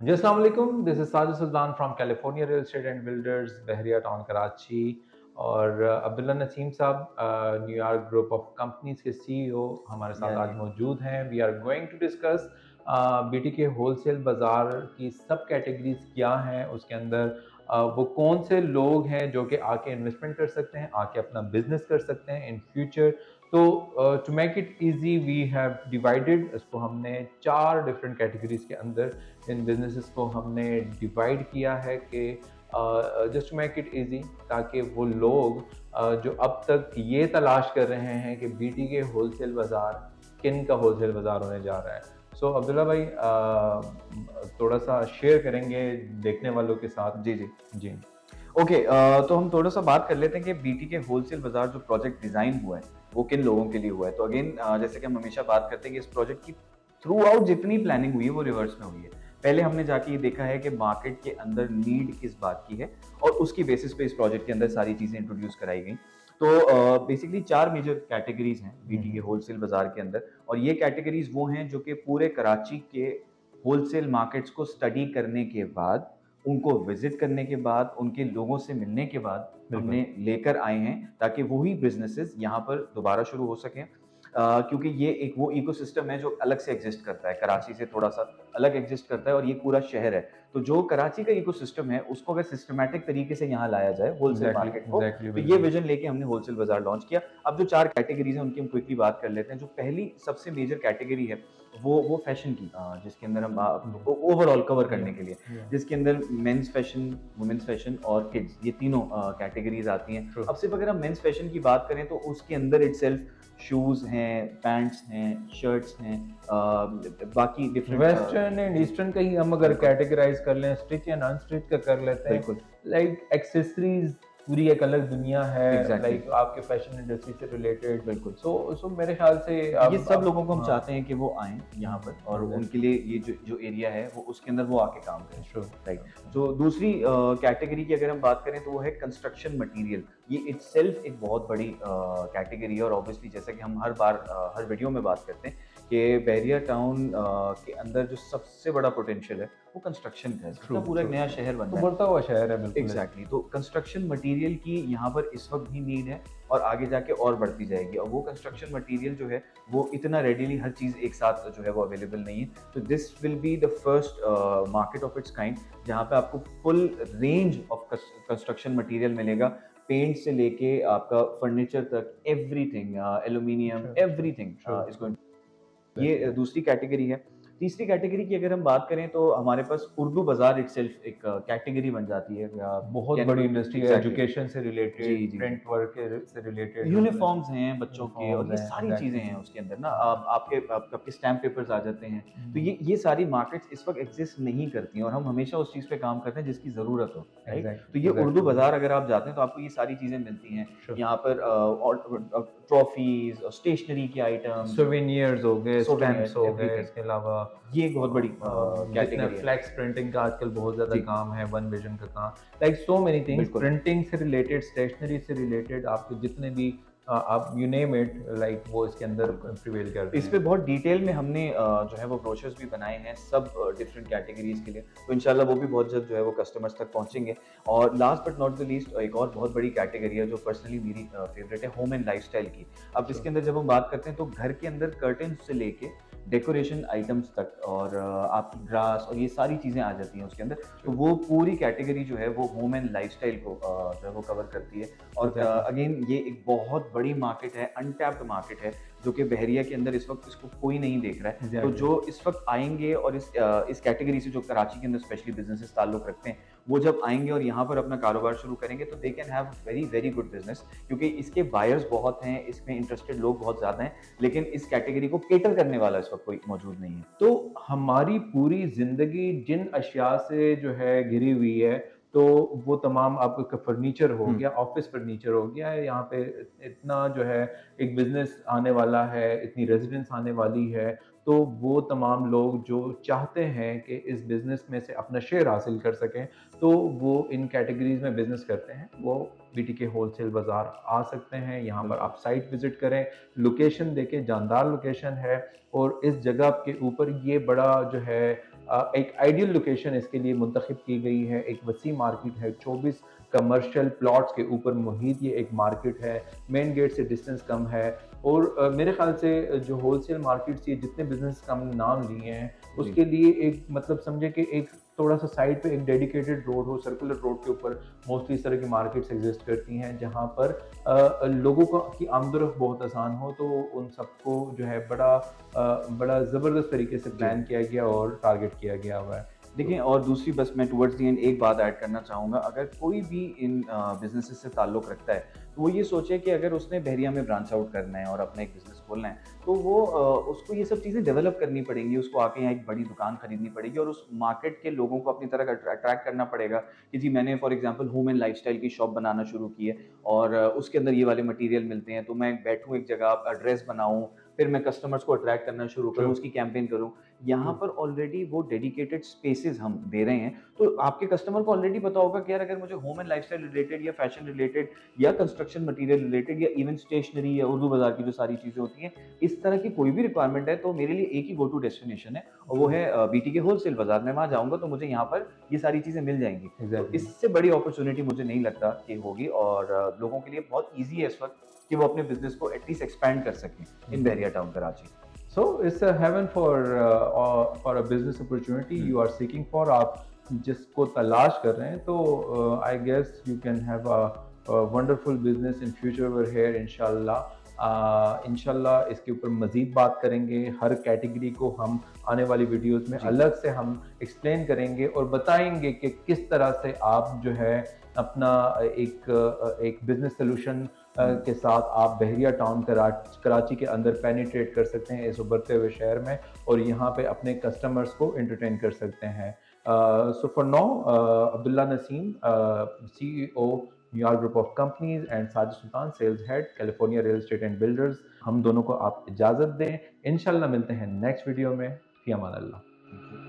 जी, अस्सलाम वालेकुम। This is Sajid Sultan from California real estate and builders, Bahria Town, Karachi. और अब्दुल्ला नसीम साहब न्यूयॉर्क ग्रुप ऑफ कंपनीज़ के सीईओ हमारे या साथ जी। आज मौजूद हैं। We are going to discuss BT के होलसेल बाज़ार की सब कैटेगरीज़ क्या हैं, उसके अंदर वो कौन से लोग हैं जो कि आके इन्वेस्टमेंट कर सकते हैं, आके अपना बिज़नेस कर सकते हैं इन फ्यूचर। तो to make it easy we have divided इसको हमने 4 डिफरेंट कैटेगरीज़ के अंदर इन बिजनेसेस को हमने डिवाइड किया है कि just to make it easy, ताकि वो लोग जो अब तक ये तलाश कर रहे हैं कि बीटी के होलसेल बाज़ार किन का होलसेल बाज़ार होने जा रहा है। सो अब्दुल्ला भाई थोड़ा सा शेयर करेंगे देखने वालों के साथ। जी, जी। जी। ओके, तो हम थोड़ा-सा बात कर लेते हैं कि बीटी के होलसेल बाज़ार जो प्रोजेक्ट डिज़ाइन हुआ है, वो किन लोगों के लिए हुआ है। तो अगेन जैसे कि हम हमेशा बात करते हैं कि इस प्रोजेक्ट की थ्रू आउट जितनी प्लानिंग हुई है, वो रिवर्स में हुई है। पहले हमने जाके ये देखा है कि मार्केट के अंदर नीड किस बात की है और उसकी बेसिस पे इस प्रोजेक्ट के अंदर सारी चीज़ें इंट्रोड्यूस कराई गई। तो बेसिकली 4 मेजर कैटेगरीज़ हैं बीटी के हम्म। होलसेल बाज़ार के अंदर और ये कैटेगरीज़ वो हैं जो कि पूरे कराची के होलसेल मार्केट्स को स्टडी करने के बाद, उनको विज़िट करने के बाद, उनके लोगों से मिलने के बाद बिल्कुल। हमने लेकर आए हैं ताकि वही बिज़नेसेस यहाँ पर दोबारा शुरू हो सकें। क्योंकि ये एक वो इकोसिस्टम है जो अलग से एग्ज़िस्ट करता है, कराची से थोड़ा-सा अलग एग्ज़िस्ट करता है और ये पूरा शहर है। तो जो कराची का इकोसिस्टम है, उसको अगर सिस्टमैटिक तरीके से यहाँ लाया जाए होलसेल एग्जैक्टली मार्केट को, एग्जैक्टली तो ये बिल्कुल। विज़न लेके हमने होलसेल बाज़ार लॉन्च किया। अब जो 4 कैटेगरीज़ हैं, उनकी हम क्विकली बात कर लेते हैं। जो पहली सबसे मेजर कैटेगरी है, वो फैशन की जिसके अंदर हम जी। ओवरऑल कवर या करने के लिए, या जिसके अंदर मेंस फैशन, वुमेन्स फैशन और किड्स ये तीनों कैटेगरीज़ आती हैं। ट्रू। अब सिर्फ अगर हम मेंस फैशन की बात करें तो उसके अंदर इटसेल्फ शूज़ हैं, पैंट्स हैं, शर्ट्स हैं, बाकी डिफरेंट वेस्टर्न एंड ईस्टर्न का ही हम अगर बिल्कुल, कैटेगराइज कर लें, स्टिच एंड अनस्टिच का कर लेते हैं। बिल्कुल, लाइक एक्सेसरीज पूरी एक अलग दुनिया है, एग्ज़ैक्टली, लाइक आपके फैशन इंडस्ट्री से रिलेटेड। बिल्कुल। सो मेरे ख्याल से ये सब अब लोगों को हम हाँ। चाहते हैं कि वो आएँ यहाँ पर और उनके एग्जैक्टली। लिए ये जो जो एरिया है वो उसके अंदर वो आके काम करें, ट्रू राइट। True true. जो दूसरी कैटेगरी की अगर हम बात करें तो वो है कंस्ट्रक्शन मटीरियल। ये इटसेल्फ एक बहुत बड़ी कैटेगरी है और ऑब्वियसली जैसा कि हम हर बार हर वीडियो में बात करते हैं कि बहरिया टाउन के अंदर जो सबसे बड़ा पोटेंशियल है वो कंस्ट्रक्शन का है। ट्रू इसका पूरा ट्रू एक नया ट्रू। शहर बन तो रहा है। बढ़ता हुआ शहर है बिल्कुल है। एग्जैक्टली तो कंस्ट्रक्शन मटेरियल की यहाँ पर इस वक्त भी नीड है और आगे जाके और बढ़ती जाएगी और वो कंस्ट्रक्शन मटेरियल जो है वो इतना रेडीली हर चीज़ एक साथ जो है वो अवेलेबल नहीं है। तो this will be the first market of its kind जहाँ पे आपको full range of construction material मिलेगा। पेंट से लेके आपका फर्नीचर तक everything, aluminium true true everything true is true. Going. ये दूसरी कैटेगरी है। तीसरी कैटेगरी की अगर हम बात करें तो हमारे पास उर्दू बाज़ार इटसेल्फ एक कैटेगरी बन जाती है, बहुत यानी बड़ी कि इंडस्ट्री है, एग्ज़ैक्टली। एजुकेशन से जी, रिलेटेड, जी, जी। प्रिंट वर्क से रिलेटेड, यूनिफ़ॉर्म्स हैं बच्चों के और यूनिफॉर्म्स ये हैं। सारी चीज़ें एग्जैक्टली। हैं उसके अंदर ना, हाँ। आपके स्टैम्प पेपर्स आ जाते हैं। तो हम्म। ये सारी मार्केट्स इस वक़्त एक्ज़िस्ट नहीं करती हैं और हम हमेशा उस चीज़ पे काम करते हैं जिसकी ज़रूरत हो, राइट? तो एग्जैक्टली ये उर्दू एग्जैक्टली बाज़ार बिल्कुल। अगर आप जाते हैं तो आपको ये सारी चीज़ें मिलती हैं। श्योर। यहाँ पर और ट्रॉफ़ीज़ और स्टेशनरी के आइटम्स, सोवेनियर्स हो गए, स्टैम्प्स सोवेनिर्स, हो गए, एवरीथिंग। इसके अलावा ये एक बहुत बड़ी जितने कैटेगरी है। फ्लैक्स प्रिंटिंग का आजकल बहुत ज़्यादा जी, काम है, वन विजन का काम, लाइक सो मेनी थिंग्स, बिल्कुल। प्रिंटिंग से रिलेटेड, स्टेशनरी से रिलेटेड, आपके जितने भी आप यू नेम इट, लाइक वो इसके अंदर बिल्कुल। प्रिवेल कर तो रहे इस पे हैं। बहुत डिटेल में हमने जो है वो ब्रोशर्स भी बनाए हैं सब डिफरेंट कैटेगरीज़ के लिए। तो इंशाल्लाह वो भी बहुत जल्द जो है वो कस्टमर्स तक पहुँचेंगे। और last but not the least एक और बहुत बड़ी कैटेगरी है जो पर्सनली मेरी फ़ेवरेट है, होम एंड लाइफ़स्टाइल की। अब श्योर। इसके अंदर जब हम बात करते हैं तो घर के अंदर कर्टेन्स से लेके डेकोरेशन आइटम्स तक और आपकी ग्रास और ये सारी चीज़ें आ जाती हैं उसके अंदर। तो वो पूरी कैटेगरी जो है वो होम एंड लाइफ़स्टाइल को जो है वो कवर करती है। और एग्जैक्टली। अगेन ये एक बहुत बड़ी मार्केट है, अनटैप्ड मार्केट है, जो कि बहरिया के अंदर इस वक़्त इसको कोई नहीं देख रहा है। तो एग्जैक्टली। जो इस वक़्त आएँगे और इस कैटेगरी से जो कराची के अंदर स्पेशली बिज़नेसेस ताल्लुक़ रखते हैं, वो जब आएँगे और यहाँ पर अपना कारोबार शुरू करेंगे तो they can have very, very good business, क्योंकि इसके बायर्स बहुत हैं, इसमें इंटरेस्टेड लोग बहुत ज़्यादा हैं, लेकिन इस कैटेगरी को कैटर करने वाला इस वक़्त कोई मौजूद नहीं है। तो हमारी पूरी ज़िंदगी जिन अशिया से जो है घिरी हुई है, तो वो तमाम आपका फर्नीचर हो हुँ, गया, ऑफ़िस फर्नीचर हो गया, यहाँ पे इतना जो है एक बिज़नेस आने वाला है, इतनी रेज़िडेंस आने वाली है, तो वो तमाम लोग जो चाहते हैं कि इस बिज़नेस में से अपना शेयर हासिल कर सकें, तो वो इन कैटेगरीज़ में बिज़नेस करते हैं। वो बीटी के होलसेल बाज़ार आ सकते हैं, यहाँ पर बिल्कुल। आप साइट विज़िट करें, लोकेशन देखें, जानदार लोकेशन है। और इस जगह के ऊपर ये बड़ा जो है एक आइडियल लोकेशन इसके लिए मुंतखब की गई है। एक वसी मार्केट है, 24 कमर्शियल प्लॉट्स के ऊपर मुहित ये एक मार्केट है, मेन गेट से डिस्टेंस कम है। और मेरे ख्याल से जो होलसेल मार्केट्स ये जितने बिजनेस का हमने नाम लिए हैं जी। उसके लिए एक मतलब समझे कि एक थोड़ा सा साइड पे एक डेडिकेटेड रोड हो, सर्कुलर रोड के ऊपर मोस्टली इस तरह की मार्केट्स एग्जिस्ट करती हैं जहाँ पर लोगों को की आमदोरफ्त बहुत आसान हो। तो उन सबको जो है बड़ा ज़बरदस्त तरीके से जी। प्लान किया गया और टारगेट किया गया हुआ है। देखिए, तो और दूसरी बस मैं टुवर्ड्स द एंड एक बात ऐड करना चाहूँगा, अगर कोई भी इन बिज़नेसेस से ताल्लुक़ रखता है, तो वो ये सोचे कि अगर उसने बहरिया में ब्रांच आउट करना है और अपना एक बिज़नेस खोलना है, तो वो उसको ये सब चीज़ें डेवलप करनी पड़ेंगी, उसको आके यहाँ एक बड़ी दुकान खरीदनी पड़ेगी और उस मार्केट के लोगों को अपनी तरफ अट्रैक्ट करना पड़ेगा कि जी मैंने for example home and lifestyle की शॉप बनाना शुरू की है और उसके अंदर ये वाले मटीरियल मिलते हैं, तो मैं बैठूँ एक जगह, एड्रेस बनाऊँ, फिर मैं कस्टमर्स को अट्रैक्ट करना शुरू ट्रू, करूँ, उसकी कैंपेन करूँ। यहाँ ट्रू। पर ऑलरेडी वो डेडिकेटेड स्पेसेस हम दे रहे हैं, तो आपके कस्टमर को ऑलरेडी पता होगा कि यार अगर मुझे होम एंड लाइफस्टाइल रिलेटेड या फैशन रिलेटेड या कंस्ट्रक्शन मटेरियल रिलेटेड या इवन स्टेशनरी या उर्दू बाजार की जो सारी चीज़ें होती हैं, इस तरह की कोई भी रिक्वायरमेंट है, तो मेरे लिए एक ही गो टू डेस्टिनेशन है और वो है बीटी के होलसेल बाजार। मैं वहाँ जाऊँगा तो मुझे यहाँ पर ये सारी चीज़ें मिल जाएँगी। तो एग्ज़ैक्टली। इससे बड़ी अपॉर्च्युनिटी मुझे नहीं लगता कि होगी और लोगों के लिए बहुत ईज़ी है इस वक़्त कि वो अपने बिज़नेस को एटलीस्ट एक्सपैंड कर सकें in Bahria Town, Karachi. So it's a heaven for a business opportunity hmm, you are seeking for। आप जिसको तलाश कर रहे हैं तो I guess you can have a wonderful business in future over here इंशाल्लाह। इंशाल्लाह इसके ऊपर मज़ीद बात करेंगे। हर कैटेगरी को हम आने वाली वीडियोस में जी। अलग से हम एक्सप्लेन करेंगे और बताएंगे कि किस तरह से आप जो है अपना एक बिजनेस सोल्यूशन हुँ, के साथ आप बहरिया टाउन कराची के अंदर पेनिट्रेट कर सकते हैं इस उभरते हुए शहर में और यहाँ पे अपने कस्टमर्स को एंटरटेन कर सकते हैं। So for now Abdullah Naseem, CEO New York group of companies and Sajid Sultan sales head California real estate and builders, हम दोनों को आप इजाज़त दें। इंशाल्लाह मिलते हैं नेक्स्ट वीडियो में। फी अमान अल्लाह। Thank you.